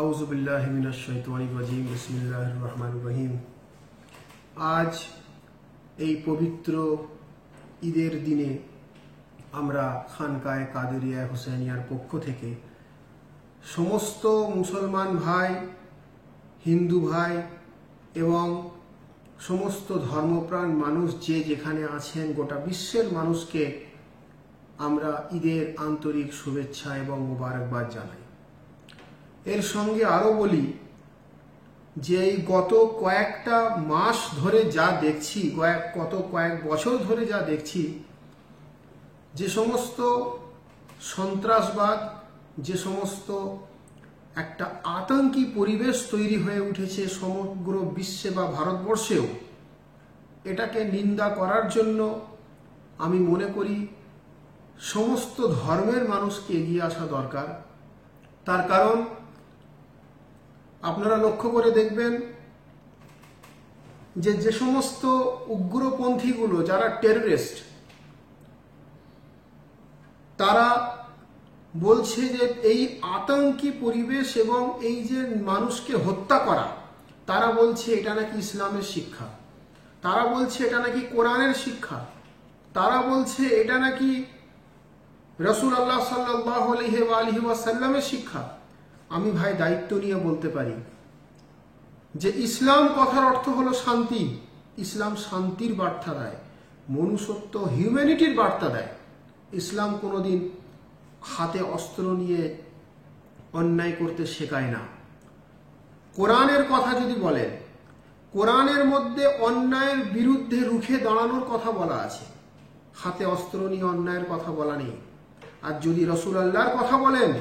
আউযুবিল্লাহি মিনাশ শাইতানির রাজিম বিসমিল্লাহির রহমানির রহিম। আজ এই পবিত্র ঈদের দিনে আমরা খানকায়ে কাদেরিয়া হুসাইনিয়ার পক্ষ থেকে সমস্ত মুসলমান ভাই, হিন্দু ভাই এবং সমস্ত ধর্মপ্রাণ মানুষ যে যেখানে আছেন গোটা বিশ্বের মানুষকে আমরা ঈদের আন্তরিক শুভেচ্ছা এবং মোবারকবাদ জানাই। এর সঙ্গে আরো বলি যে এই গত কয়েকটা মাস ধরে যা দেখছি, কয়েক বছর ধরে যা দেখছি, যে সমস্ত সন্ত্রাসবাদ, যে সমস্ত একটা আতঙ্কি পরিবেশ তৈরি হয়ে উঠেছে সমগ্র বিশ্বে বা ভারতবর্ষেও, এটাকে নিন্দা করার জন্য আমি মনে করি সমস্ত ধর্মের মানুষকে এগিয়ে আসা দরকার। তার কারণ আপনারা লক্ষ্য করে দেখবেন যে সমস্ত উগ্রপন্থীগুলো, যারা টেররিস্ট, তারা বলছে যে এই আতঙ্কি পরিবেশ এবং এই যে মানুষকে হত্যা করা, তারা বলছে এটা নাকি ইসলামের শিক্ষা, তারা বলছে এটা নাকি কোরআনের শিক্ষা, তারা বলছে এটা নাকি রাসূলুল্লাহ সাল্লাল্লাহু আলাইহি ওয়াসাল্লামের শিক্ষা। আমি ভাই দায়িত্ব নিয়ে বলতে পারি যে ইসলাম কথার অর্থ হলো শান্তি। ইসলাম শান্তির বার্তা দেয়, মনুষ্যত্ব, হিউম্যানিটির বার্তা দেয়। ইসলাম কোনোদিন হাতে অস্ত্র নিয়ে অন্যায় করতে শেখায় না। কোরআনের কথা যদি বলেন, কোরআনের মধ্যে অন্যায়ের বিরুদ্ধে রুখে দাঁড়ানোর কথা বলা আছে, হাতে অস্ত্র নিয়ে অন্যায়ের কথা বলা নেই। আর যদি রাসূলুল্লাহর কথা বলেন,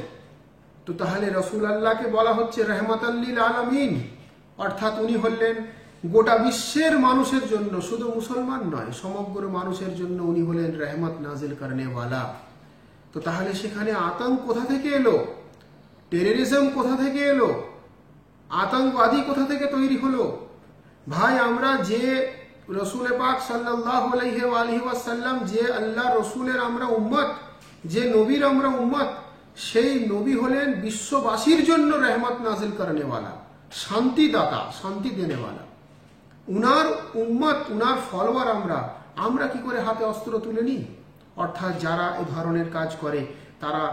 তো তাহলে রাসূলুল্লাহকে বলা হচ্ছে রাহমাতাল লিল আলামিন, অর্থাৎ উনি হলেন গোটা বিশ্বের মানুষের জন্য, শুধু মুসলমান নয়, সমগ্র মানুষের জন্য উনি হলেন রহমত নাজিল করনে ওয়ালা। তো তাহলে সেখানে আতঙ্ক কোথা থেকে এলো? টেররিজম কোথা থেকে এলো? আতঙ্কবাদী কোথা থেকে তৈরি হলো? ভাই, আমরা যে রসুল পাক সাল্লাল্লাহু আলাইহি ওয়াসাল্লাম, যে আল্লাহ রসুলের আমরা উম্মত, যে নবীর আমরা উম্মত, সেই নবী হলেন বিশ্ববাসীর জন্য রহমত নাজিল করনেওয়ালা, শান্তিদাতা, শান্তি দেনেওয়ালা। উনার উম্মত, উনার ফলোয়ার আমরা কি করে হাতে অস্ত্র তুলে নিই? অর্থাৎ যারা এই ধরনের কাজ করে তারা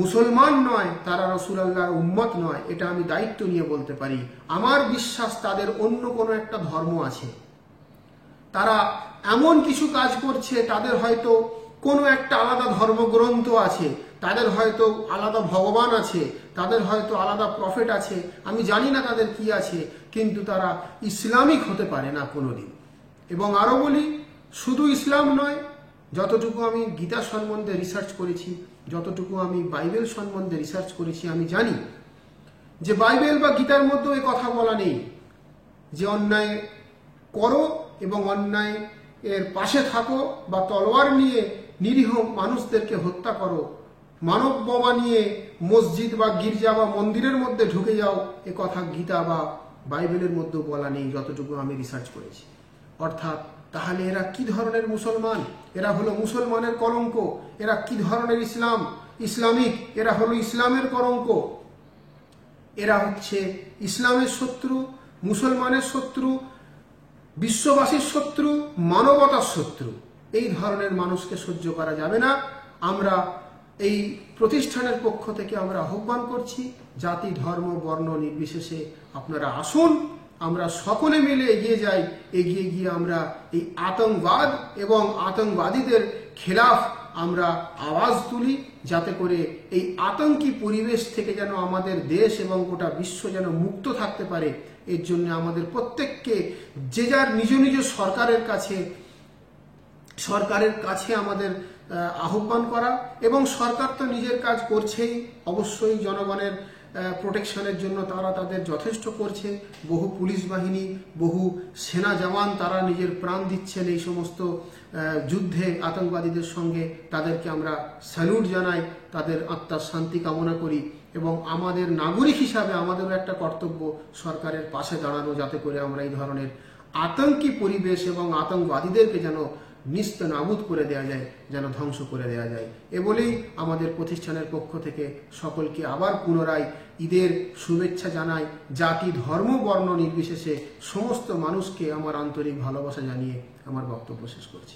মুসলমান নয়, তারা রাসূলুল্লাহর উম্মত নয়। এটা আমি দায়িত্ব নিয়ে বলতে পারি। আমার বিশ্বাস তাদের অন্য কোনো একটা ধর্ম আছে, তারা এমন কিছু কাজ করছে, তাদের হয়তো কোনো একটা আলাদা ধর্মগ্রন্থ আছে, তাদের হয়তো আলাদা ভগবান আছে, তাদের হয়তো আলাদা প্রফেট আছে, আমি জানি না তাদের কি আছে, কিন্তু তারা ইসলামিক হতে পারে না কোনোদিন। এবং আরো বলি, শুধু ইসলাম নয়, যতটুকু আমি গীতা সম্বন্ধে রিসার্চ করেছি, যতটুকু আমি বাইবেল সম্বন্ধে রিসার্চ করেছি, আমি জানি যে বাইবেল বা গীতার মধ্যে এই কথা বলা নেই যে অন্যায় করো এবং অন্যায় এর পাশে থাকো, বা তলোয়ার নিয়ে নিরীহ মানুষদেরকে হত্যা করো, মানব বোমা নিয়ে মসজিদ বা গির্জা বা মন্দিরের মধ্যে ঢুকে যাও, এ কথা গীতা বা বাইবেলের মধ্যে বলা নেই, যতটুকু আমি রিসার্চ করেছি। অর্থাৎ তাহলে এরা কি ধরনের মুসলমান? এরা হলো মুসলমানের কলঙ্ক। এরা কি ধরনের ইসলামিক? এরা হলো ইসলামের কলঙ্ক। এরা হচ্ছে ইসলামের শত্রু, মুসলমানের শত্রু, বিশ্ববাসীর শত্রু, মানবতার শত্রু। এই ধরনের মানুষকে সহ্য করা যাবে না। আমরা এই প্রতিষ্ঠানের পক্ষ থেকে আমরা আহ্বান করছি, জাতি, ধর্ম, বর্ণ নির্বিশেষে আপনারা আসুন, আমরা সকলে মিলে এগিয়ে যাই। এগিয়ে গিয়ে আমরা এই আতঙ্কবাদ এবং আতঙ্কবাদীদের খেলাফ আমরা আওয়াজ তুলি, যাতে করে এই আতঙ্কি পরিবেশ থেকে যেন আমাদের দেশ এবং গোটা বিশ্ব যেন মুক্ত থাকতে পারে। এর জন্য আমাদের প্রত্যেককে যে যার নিজ নিজ সরকারের কাছে আমাদের আহ্বান করা, এবং সরকার তো নিজের কাজ করছেই, অবশ্যই জনগণের প্রোটেকশনের জন্য তারা তাদের যথেষ্ট করছে। বহু পুলিশ বাহিনী, বহু সেনা জওয়ান তারা নিজের প্রাণ দিচ্ছেন এই সমস্ত যুদ্ধে আতঙ্কবাদীদের সঙ্গে। তাদেরকে আমরা স্যালুট জানাই, তাদের আত্মার শান্তি কামনা করি। এবং আমাদের নাগরিক হিসাবে আমাদেরও একটা কর্তব্য সরকারের পাশে দাঁড়ানো, যাতে করে আমরা এই ধরনের আতঙ্কি পরিবেশ এবং আতঙ্কবাদীদেরকে যেন নিস্ত নাবুদ করে দেওয়া যায়, যেন ধ্বংস করে দেওয়া যায়। এ বলেই আমাদের প্রতিষ্ঠানের পক্ষ থেকে সকলকে আবার পুনরায় ঈদের শুভেচ্ছা জানাই। জাতি ধর্ম বর্ণ নির্বিশেষে সমস্ত মানুষকে আমার আন্তরিক ভালোবাসা জানিয়ে আমার বক্তব্য শেষ করছি।